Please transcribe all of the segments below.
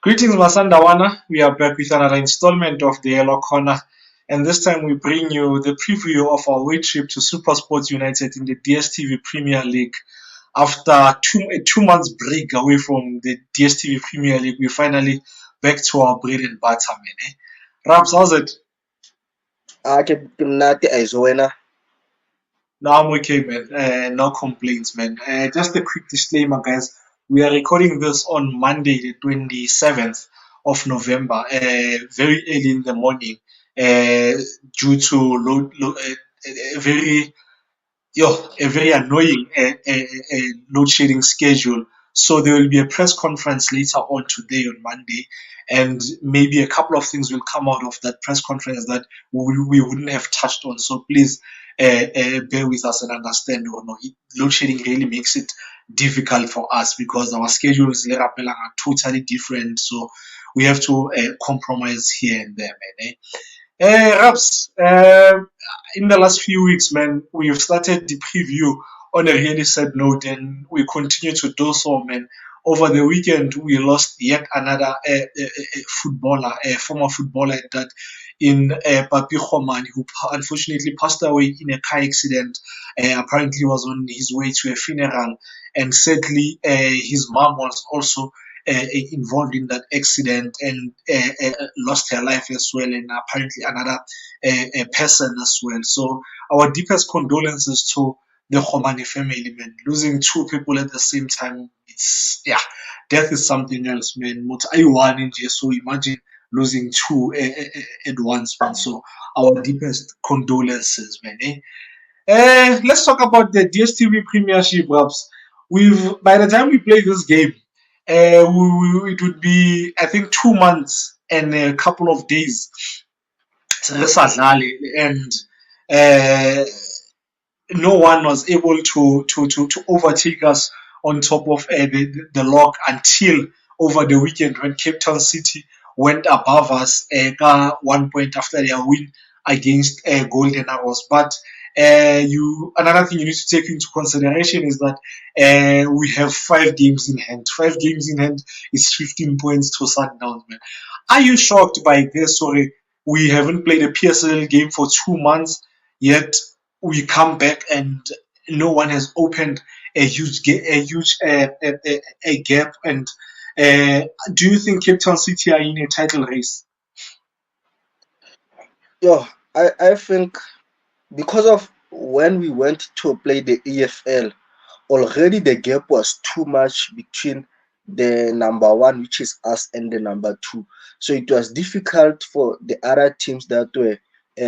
Greetings, Masandawana. We are back with another installment of the Yellow Corner, and this time we bring you the preview of our away trip to Supersport United in the DStv Premier League. After a 2 months break away from the DStv Premier League, we're finally back to our bread and butter, man. Raps, how's it? Ke mnate wena. No, I'm okay, man. No complaints, man. Just a quick disclaimer, guys. We are recording this on Monday, the 27th of November, very early in the morning, due to a very a very annoying load shedding schedule. So there will be a press conference later on today on Monday, and maybe a couple of things will come out of that press conference that we wouldn't have touched on. So please bear with us and understand. Or no, load shedding really makes it difficult for us because our schedules are totally different. So we have to compromise here and there, man. Raps, in the last few weeks, man, we've started the preview on a really sad note, and we continue to do so, man. Over the weekend, we lost yet another footballer, a former footballer that in Papi Khoman, who unfortunately passed away in a car accident. Apparently, was on his way to a funeral, and sadly, his mom was also involved in that accident and lost her life as well, and apparently another person as well. So our deepest condolences to the Khomani family, man. Losing two people at the same time, it's yeah, death is something else, man. So imagine losing two at once, man. So our deepest condolences, man. Let's talk about the DStv Premiership, Raps. We've By the time we play this game, it would be I think 2 months and a couple of days. And uh, no one was able to overtake us on top of the log until over the weekend when Cape Town City went above us 1 point after their win against Golden Arrows. But you another thing you need to take into consideration is that we have 5 games in hand. 5 games in hand is 15 points to Sundowns, man. Are you shocked by this? Sorry, we haven't played a PSL game for 2 months yet we come back and no one has opened a gap. And do you think Cape Town City are in a title race? Yo, I think because of when we went to play the EFL, already the gap was too much between the number one, which is us, and the number two. So it was difficult for the other teams that were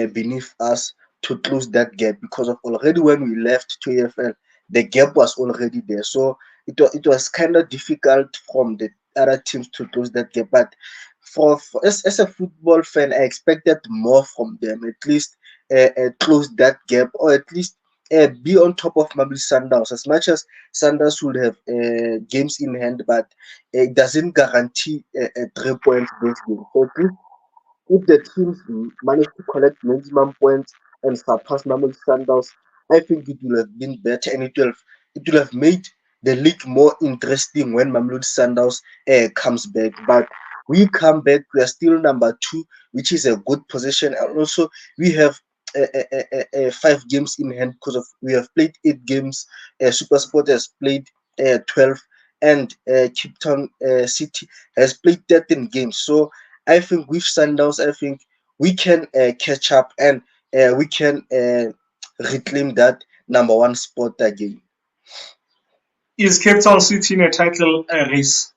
beneath us to close that gap because of already when we left to EFL, the gap was already there. So it was kind of difficult from the other teams to close that gap. But as a football fan, I expected more from them, at least close that gap, or at least be on top of Mamelodi Sundowns. As much as Sundowns would have games in hand, but it doesn't guarantee 3 points this game. So if the teams manage to collect maximum points and surpass Mamelodi Sundowns, I think it will have been better, and it will have made the league more interesting when Mamelodi Sundowns comes back. But we come back, we are still number two, which is a good position, and also we have 5 games in hand because of we have played 8 games. Supersport has played 12, and Cape Town City has played 13 games. So I think with Sundowns, I think we can catch up, and we can reclaim that number one spot again. Is Cape Town City in a title race?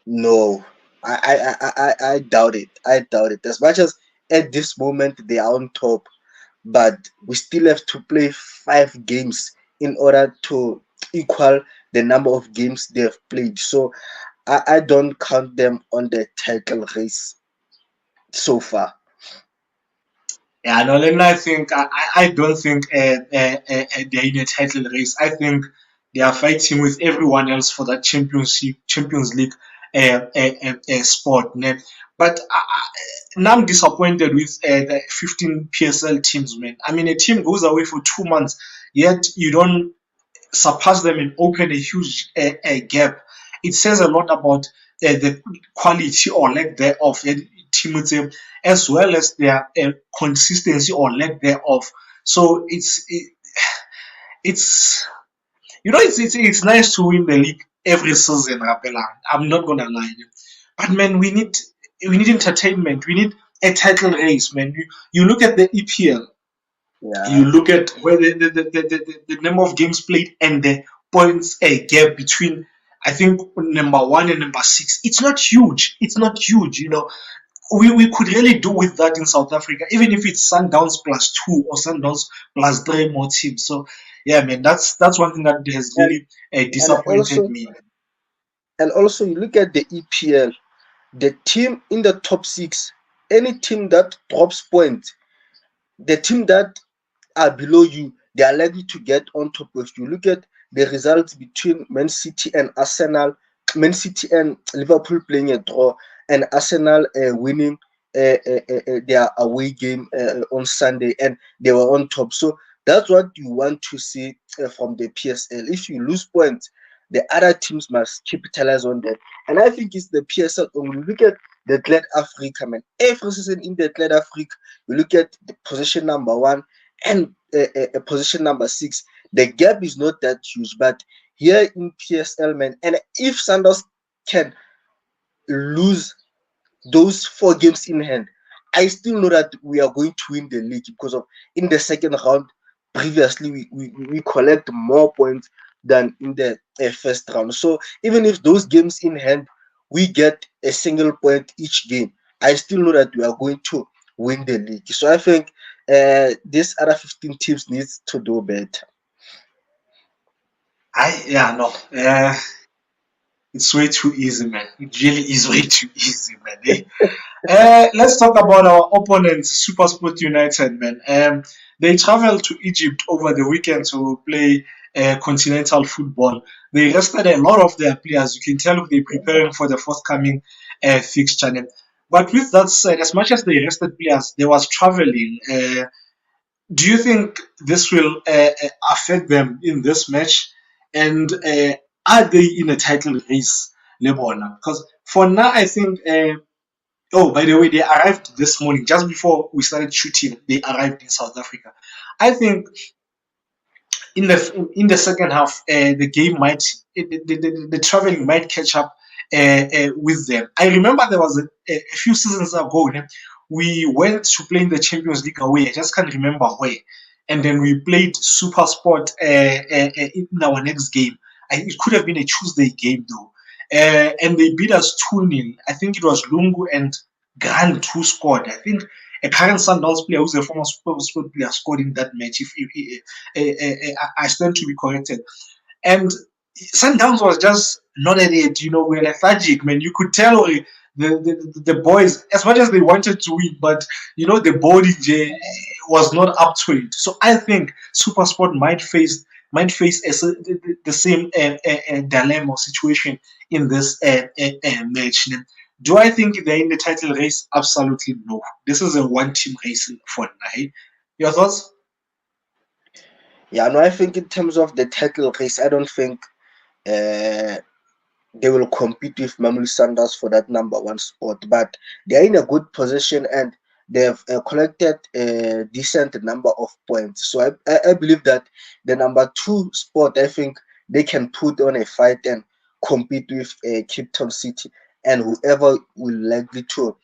No, I doubt it. I doubt it. As much as at this moment they are on top, but we still have to play 5 games in order to equal the number of games they have played. So I don't count them on the title race so far. Yeah, no, then I don't think they're in a title race. I think they are fighting with everyone else for that Champions League spot. Ne? But now I'm disappointed with the 15 PSL teams, man. I mean, a team goes away for 2 months, yet you don't surpass them and open a huge gap. it says a lot about the quality or lack thereof team as well as their consistency or lack thereof. So it's it's nice to win the league every season, Rapelang. I'm not gonna lie, but man, we need entertainment. We need a title race, man. You look at the EPL, you Yeah, look at where the number of games played and the points gap between, I think, number one and number six. It's not huge. It's not huge. We could really do with that in South Africa, even if it's Sundowns plus two or Sundowns plus three more teams. So yeah, man, that's one thing that has and really and disappointed also me. and also you look at the EPL, the team in the top six, any team that drops points, the team that are below you, they are likely to get on top of you. Look at the results between Man City and Arsenal, Man City and Liverpool playing a draw, and Arsenal winning their away game on Sunday, and they were on top. So that's what you want to see from the PSL. If you lose points, the other teams must capitalize on that. And I think it's the PSL. When you look at the Glad Africa, man, every season in the Glad Africa, you look at the position number one and position number six. The gap is not that huge, but here in PSL, man, and if Sanders can lose those 4 games in hand, I still know that we are going to win the league because of in the second round. Previously, we collect more points than in the first round. So even if those games in hand, we get a single point each game, I still know that we are going to win the league. So I think these other 15 teams needs to do better. I yeah no. It's way too easy, man. It really is way too easy, man. Let's talk about our opponents, Supersport United, man. They traveled to Egypt over the weekend to play continental football. They rested a lot of their players. You can tell they're preparing for the forthcoming fixture. But with that said, as much as they rested players, there was traveling. Do you think this will affect them in this match? And are they in a title race, Lebona? Because for now, I think. Oh, by the way, they arrived this morning, just before we started shooting. They arrived in South Africa. I think in the second half, the game might the traveling might catch up with them. I remember there was a few seasons ago, we went to play in the Champions League away. I just can't remember where, and then we played Supersport in our next game. It could have been a Tuesday game though, and they beat us 2-0. I think it was Lungu and Grant who scored. I think a current Sundowns player who's a former Supersport player scored in that match. If I stand to be corrected. And Sundowns was just not at it. We're lethargic, man. You could tell the boys, as much as they wanted to win, but the body was not up to it. So I think Supersport might face the same dilemma or situation in this match. Do I think they're in the title race? Absolutely no. This is a one-team race for now. Your thoughts? Yeah, no, I think in terms of the title race, I don't think uh, they will compete with Mamelodi Sundowns for that number one spot. But they are in a good position and they've collected a decent number of points. So I believe that the number two spot, I think they can put on a fight and compete with Cape Town City and whoever will likely to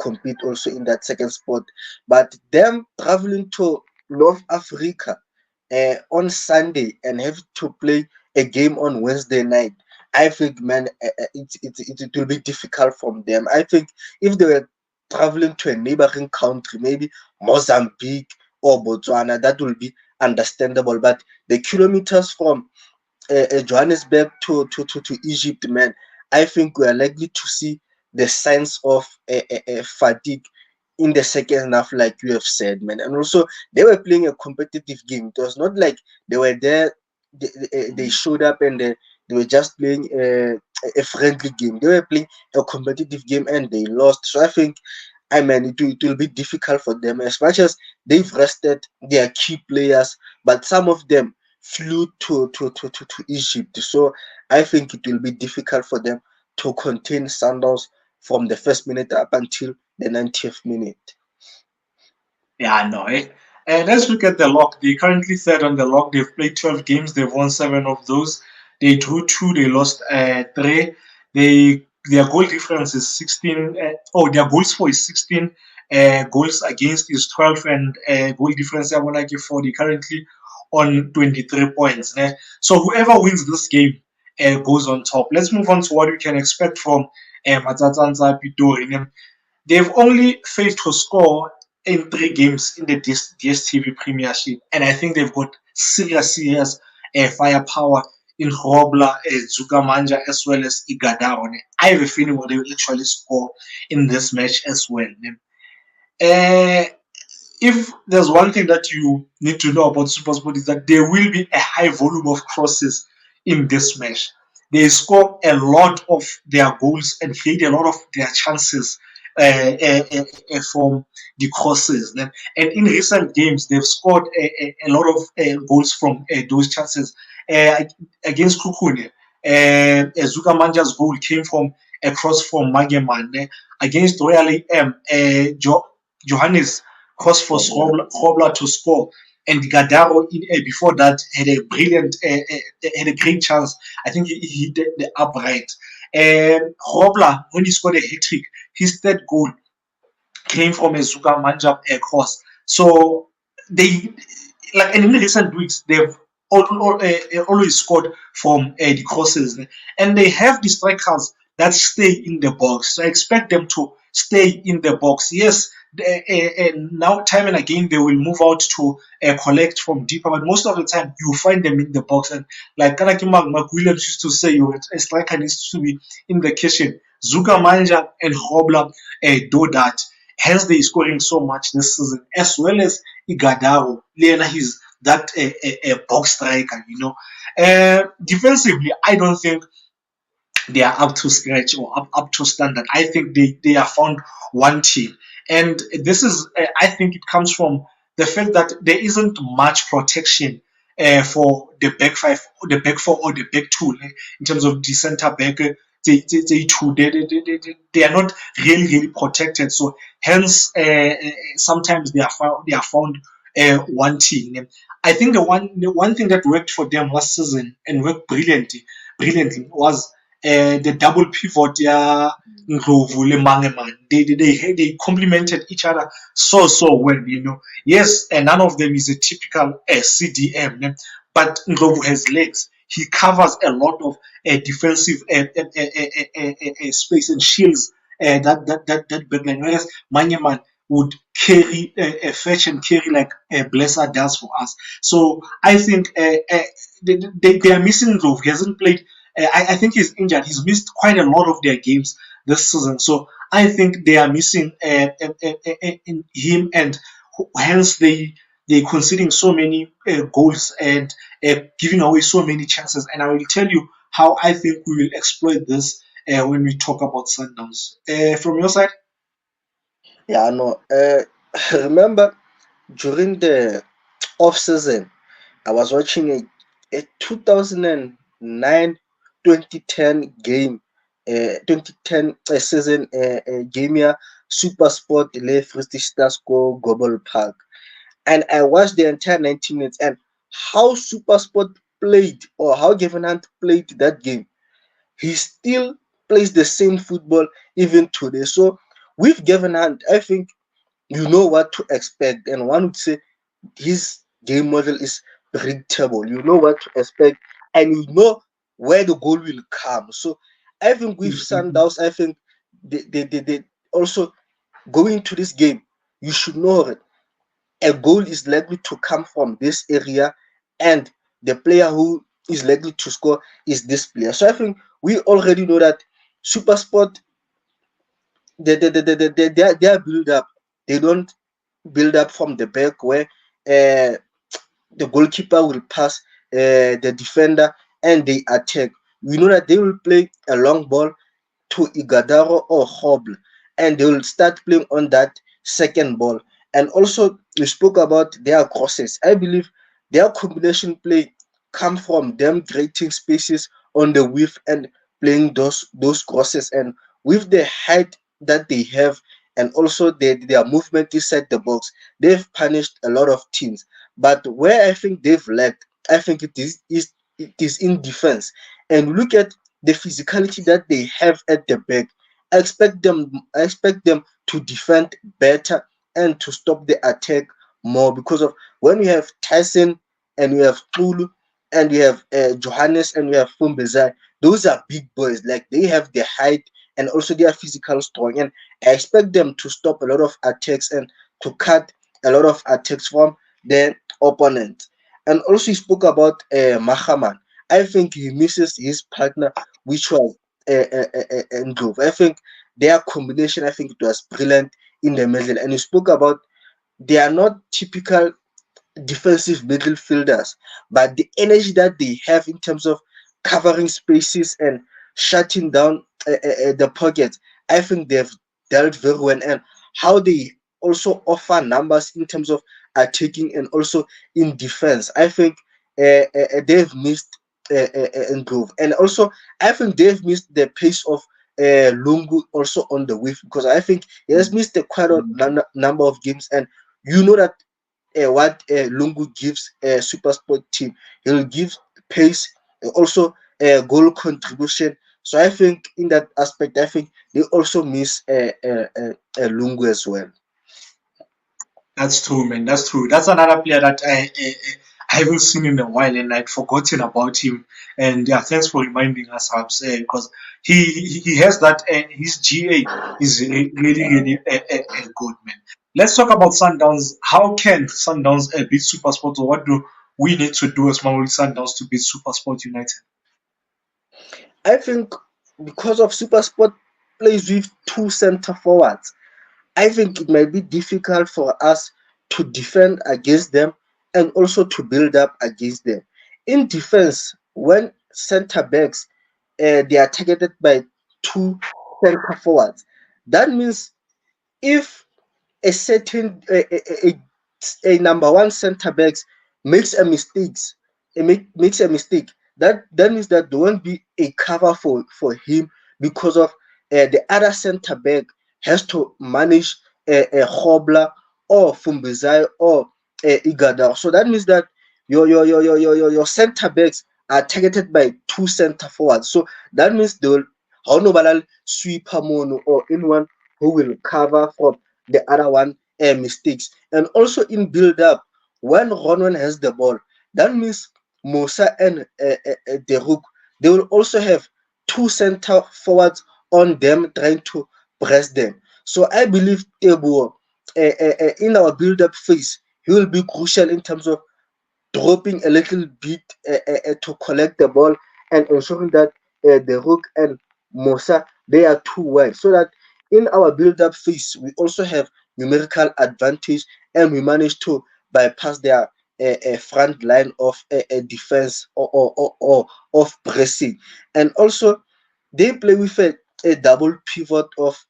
compete also in that second spot. But them traveling to North Africa on Sunday and have to play a game on Wednesday night, I think, man, it will be difficult from them. I think if they were traveling to a neighboring country, maybe Mozambique or Botswana, that will be understandable. But the kilometers from Johannesburg to Egypt, man, I think we are likely to see the signs of fatigue in the second half, like you have said, man. And also, they were playing a competitive game. It was not like they were there, they showed up and they were just playing a friendly game. They were playing a competitive game and they lost. So I think, I mean, it will be difficult for them as much as they've rested their key players, but some of them flew to Egypt. So I think it will be difficult for them to contain Sundowns from the first minute up until the 90th minute. Yeah, no. And let's look at the log. They currently third on the log. They've played 12 games. They've won seven of those. They drew two. They lost three. Their goal difference is 16. Their goals for is 16. Goals against is 12, and goal difference I want to give for. They currently on 23 points. So whoever wins this game goes on top. Let's move on to what we can expect from Matsatsanza Pitori. They've only failed to score in three games in the DStv Premiership, and I think they've got serious firepower in Robla, Zugamanja, as well as Igadao. I have a feeling they will actually score in this match as well. Uh, if there's one thing that you need to know about Supersport is that there will be a high volume of crosses in this match. They score a lot of their goals and create a lot of their chances from the crosses. And in recent games, they've scored a lot of goals from those chances. Against Kukune, Zuka Manja's goal came from a cross from Mageman. Against Royal AM, Johannes cross for Grobler to score. And Gadaro before that had a had a great chance. I think he hit the upright. Grobler, when he scored a hat trick, his third goal came from a Zuka Manjab cross. So they, like, and in recent weeks, they've always scored from the crosses, and they have the strikers that stay in the box. So I expect them to stay in the box. Yes, now time and again they will move out to collect from deeper, but most of the time you find them in the box. And like Kanaki Mark Williams used to say, a striker needs to be in the kitchen. Zuka Manja and Hobla do that. Hence, they scoring so much this season, as well as Igadaro. Lena, he's that a box striker. Defensively, I don't think they are up to scratch or up to standard. I think they are found wanting. And this is, I think it comes from the fact that there isn't much protection for the back five, or the back four, or the back two in terms of the center back. They are not really protected. So hence, sometimes they are found wanting. I think the one thing that worked for them last season and worked brilliantly was the double pivot, yeah, Ndlovu le Mangeman. They complemented each other so well. Yes, and none of them is a typical CDM, but Ndlovu has legs. He covers a lot of defensive space and shields that backline. Whereas Mangeman would fetch and carry like Blesser does for us. So I think they are missing Ndlovu. He hasn't played. I think he's injured. He's missed quite a lot of their games this season. So I think they are missing in him, and hence they're conceding so many goals and giving away so many chances. And I will tell you how I think we will exploit this when we talk about Sundowns. From your side? Yeah, no. Remember during the off season, I was watching a 2009 2010 game, 2010 season game here, Supersport Le Frististasko Global Park. And I watched the entire 90 minutes, and how Supersport played, or how Gavin Hunt played that game. He still plays the same football even today. So with Gavin Hunt, I think you know what to expect. And one would say his game model is predictable. You know what to expect, and you know where the goal will come. So I think with Sundowns, I think they also going to this game, you should know that a goal is likely to come from this area, and the player who is likely to score is this player. So I think we already know that Supersport, they build up. They don't build up from the back where the goalkeeper will pass the defender and they attack. We know that they will play a long ball to Igadaro or Hobble, and they will start playing on that second ball. And also, we spoke about their crosses. I believe their combination play come from them creating spaces on the width and playing those crosses. And with the height that they have and also their movement inside the box, they've punished a lot of teams. But where I think they've lacked, I think it is in defense. And look at the physicality that they have at the back. I expect them to defend better and to stop the attack more, because of when you have Tyson and you have Tulu and you have Johannes and you have Fumbezai, those are big boys. Like, they have the height and also they are physical strong. And I expect them to stop a lot of attacks and to cut a lot of attacks from the opponent. And also, he spoke about Mahaman. I think he misses his partner, which was Ndlovu. I think their combination, I think it was brilliant in the middle. And he spoke about they are not typical defensive midfielders, but the energy that they have in terms of covering spaces and shutting down the pocket, I think they've dealt very well. And how they also offer numbers in terms of attacking and also in defense, I think they've missed improve. And also, I think they've missed the pace of Lungu also on the wave, because I think he has missed a quite a number of games. And you know that what Lungu gives a super sport team. He'll give pace, also goal contribution. So I think in that aspect, I think they also miss Lungu as well. That's true, man. That's true. That's another player that I haven't seen in a while, and I'd forgotten about him. And yeah, thanks for reminding us, Habs, because he has that, and his GA is really good, man. Let's talk about Sundowns. How can Sundowns beat Supersport, or what do we need to do as Mamelodi Sundowns to beat Supersport United? I think because of Supersport plays with two center forwards, I think it might be difficult for us to defend against them and also to build up against them. In defense, when center backs they are targeted by two center forwards, that means if a certain a number one center backs makes a mistakes, makes a mistake, that means that there won't be a cover for him, because of the other center back has to manage a Hobla or Fumbizai or Igada. So that means that your center backs are targeted by two center forwards. So that means they will Haunobalal sweeper mono or anyone who will cover from the other one mistakes. And also in build up, when Ronwen has the ball, that means Musa and Deruk, they will also have two center forwards on them trying to press them. So I believe Tebu in our build up phase, he will be crucial in terms of dropping a little bit to collect the ball and ensuring that the Rook and Mosa, they are too wide, so that in our build-up phase we also have numerical advantage and we manage to bypass their front line of defense or of pressing. And also they play with a double pivot of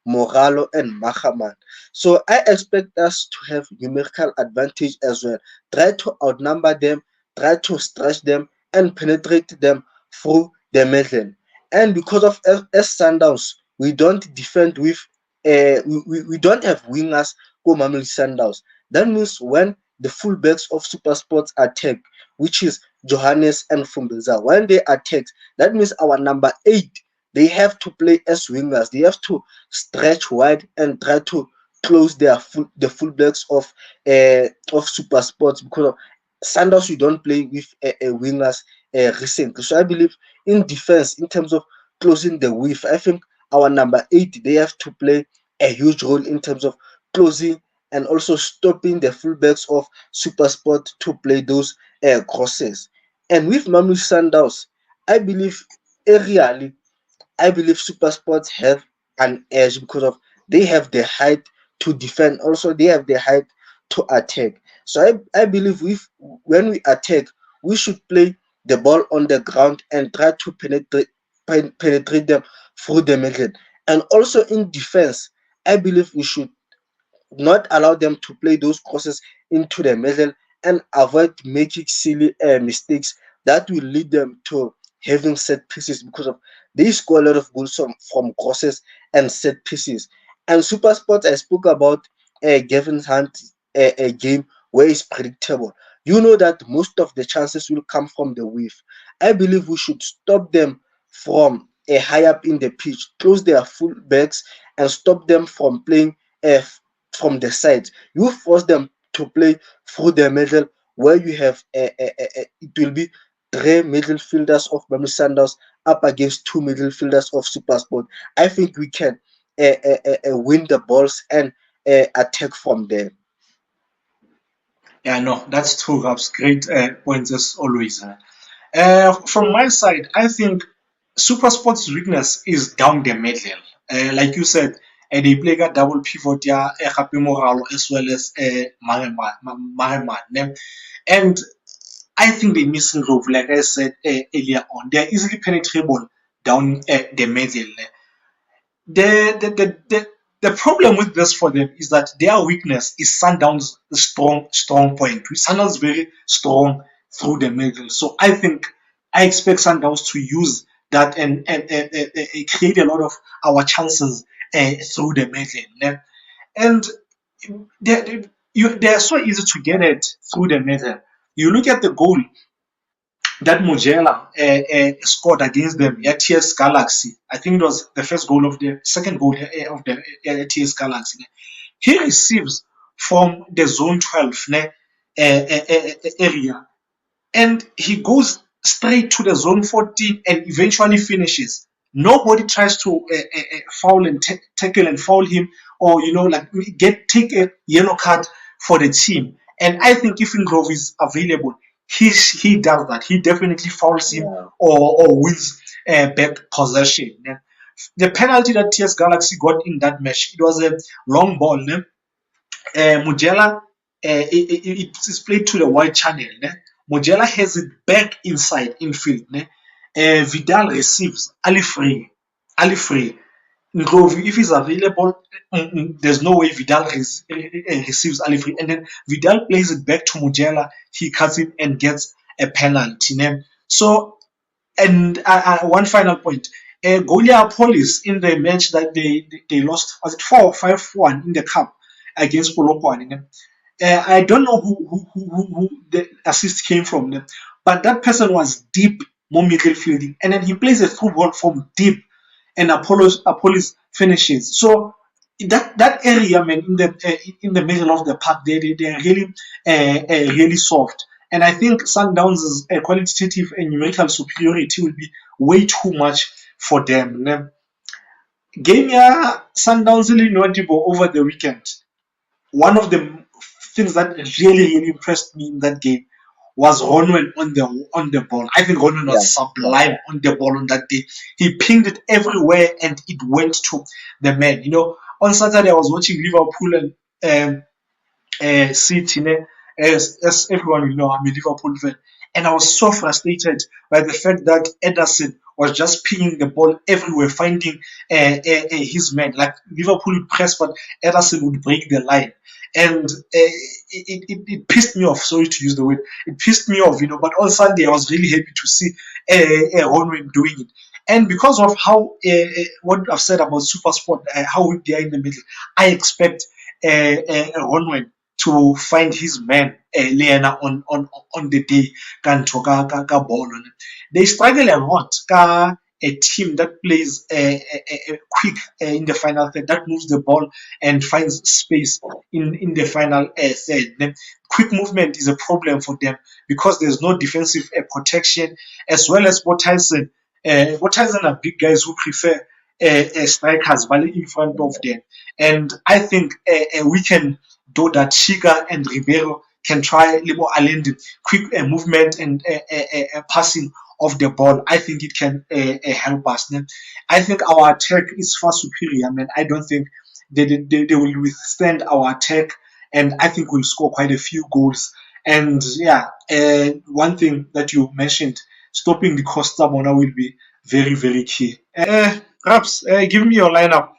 Moralo and Mahaman. So I expect us to have numerical advantage as well. Try to outnumber them, try to stretch them, and penetrate them through the middle. And because of S Sundowns, we don't defend with we don't have wingers go Mamelodi Sundowns. That means when the fullbacks of Super Sports attack, which is Johannes and Fumbeza, when they attack, that means our number 8, they have to play as wingers. They have to stretch wide and try to close the fullbacks of Super Sports, because of Sandals we don't play with wingers recently. So I believe in defense, in terms of closing the width, I think our number 8, they have to play a huge role in terms of closing and also stopping the fullbacks of Super Sport to play those crosses. And with Mamu Sandals, I believe aerially I believe super sports have an edge because of they have the height to defend. Also, they have the height to attack. So I believe when we attack, we should play the ball on the ground and try to penetrate them through the middle. And also in defense, I believe we should not allow them to play those crosses into the middle and avoid making silly mistakes that will lead them to having set pieces, because of they score a lot of goals from crosses and set pieces. And Super Sports, I spoke about Gavin Hunt, a game where it's predictable. You know that most of the chances will come from the wave. I believe we should stop them from a high up in the pitch, close their full backs, and stop them from playing from the sides. You force them to play through the middle, where you have it will be three midfielders of Mamelodi Sundowns up against two midfielders of Supersport. I think we can win the balls and attack from there. Yeah, no, that's true, Raps. Great points as always. From my side, I think Supersport's weakness is down the middle. Like you said, they play a double pivot, yeah, Happy Moralo as well as Maheman. And I think they're missing Rove, like I said earlier on. They're easily penetrable down the middle. The problem with this for them is that their weakness is Sundown's strong point. Sundown's very strong through the middle. So I expect Sundowns to use that and create a lot of our chances through the middle. And they're so easy to get it through the middle. You look at the goal that Mujela scored against them at TS Galaxy. I think it was the first goal of the second goal of the TS Galaxy. He receives from the zone 12 area, and he goes straight to the zone 14 and eventually finishes. Nobody tries to foul and tackle and foul him, or like take a yellow card for the team. And I think if Ingrove is available, he does that. He definitely fouls him, Yeah, or wins back possession. The penalty that TS Galaxy got in that match, it was a long ball. Mujela, it's played to the wide channel. Mujela has it back inside infield. Vidal receives Ali free. Ali free. Ndlovu, if he's available, there's no way Vidal receives Ali free. And then Vidal plays it back to Mujela. He cuts it and gets a penalty. So, and one final point. Golia Police in the match that they lost, was it 4-5-1 in the cup against Polokwane? I don't know who the assist came from them, but that person was deep, more midfielding, and then he plays a through ball from deep, and Apollo's finishes. So that area, man, in the middle of the park, they're really soft. And I think Sundowns' qualitative and numerical superiority will be way too much for them. Game ya Sundowns really notable over the weekend. One of the things that really impressed me in that game was Ronwen on the ball. I think Ronwen yeah, was yeah, sublime on the ball on that day. He pinged it everywhere and it went to the man. On Saturday I was watching Liverpool and City, as everyone will know, I'm a Liverpool fan. And I was so frustrated by the fact that Ederson was just pinging the ball everywhere, finding his man. Like Liverpool would press, but Ederson would break the line. And it pissed me off. Sorry to use the word. It pissed me off. But on Sunday, I was really happy to see Honwin doing it. And because of how what I've said about Supersport, how weak they are in the middle, I expect Honwin to find his man Leana on the day ka ball. They struggle a lot a team that plays quick in the final third, that moves the ball and finds space in the final third. Then quick movement is a problem for them because there's no defensive protection, as well as Tyson are big guys who prefer strikers value in front of them. And I think we can do that. Chiga and Ribeiro can try Libo Alendi, quick movement and passing of the ball. I think it can help us. I think our attack is far superior, man. I don't think they will withstand our attack, and I think we'll score quite a few goals. And yeah, one thing that you mentioned, stopping the Costa Bona will be very, very key. Raps, give me your lineup.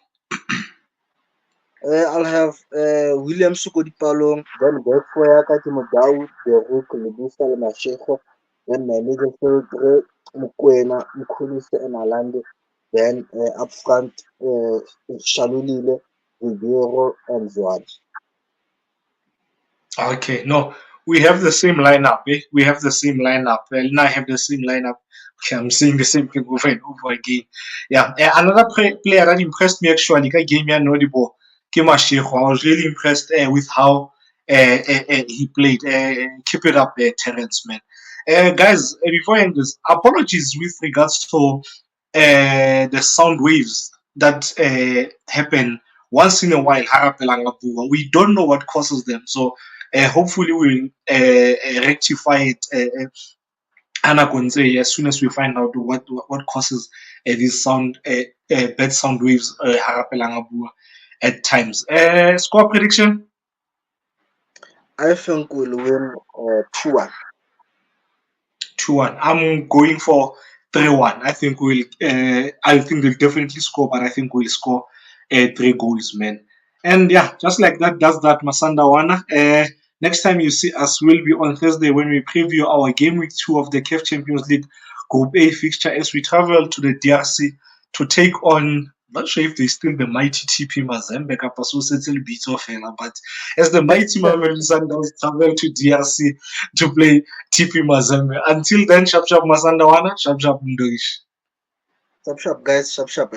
I'll have William Sukodipalong, then back for Yaka Timodau, the Rook, Lebusa, Masheko, then my midfield, Mukwena, Mkulise, and Alande, then up front, Shalulile, Ribeiro, and Zwad. Okay, no, we have the same lineup. Eh? We have the same lineup. Well, I have the same lineup. Okay, I'm seeing the same thing over and over again. Yeah, another player that impressed me actually, I gave me a notable. Kimashiro. I was really impressed with how he played. Keep it up, Terence, man. Guys, before I end this, apologies with regards to the sound waves that happen once in a while. We don't know what causes them, so hopefully we'll rectify it as soon as we find out what causes these bad sound waves at times. Score prediction. I think we'll win 2-1. 2-1. I'm going for 3-1. I think they'll definitely score, but I think we'll score 3 goals, man. And yeah, just like that, does that, Masanda Wana. Next time you see us will be on Thursday when we preview our game week 2 of the CAF Champions League Group A fixture as we travel to the DRC to take on. Not sure if they still the mighty TP Mazembe kapa so settle beat off, but as the mighty Mamelodi Sundowns travel to DRC to play TP Mazembe. Until then, sharp sharp Masanda Wana, sharp sharp Mdoish. Sharp, sharp, guys. Sharp, sharp,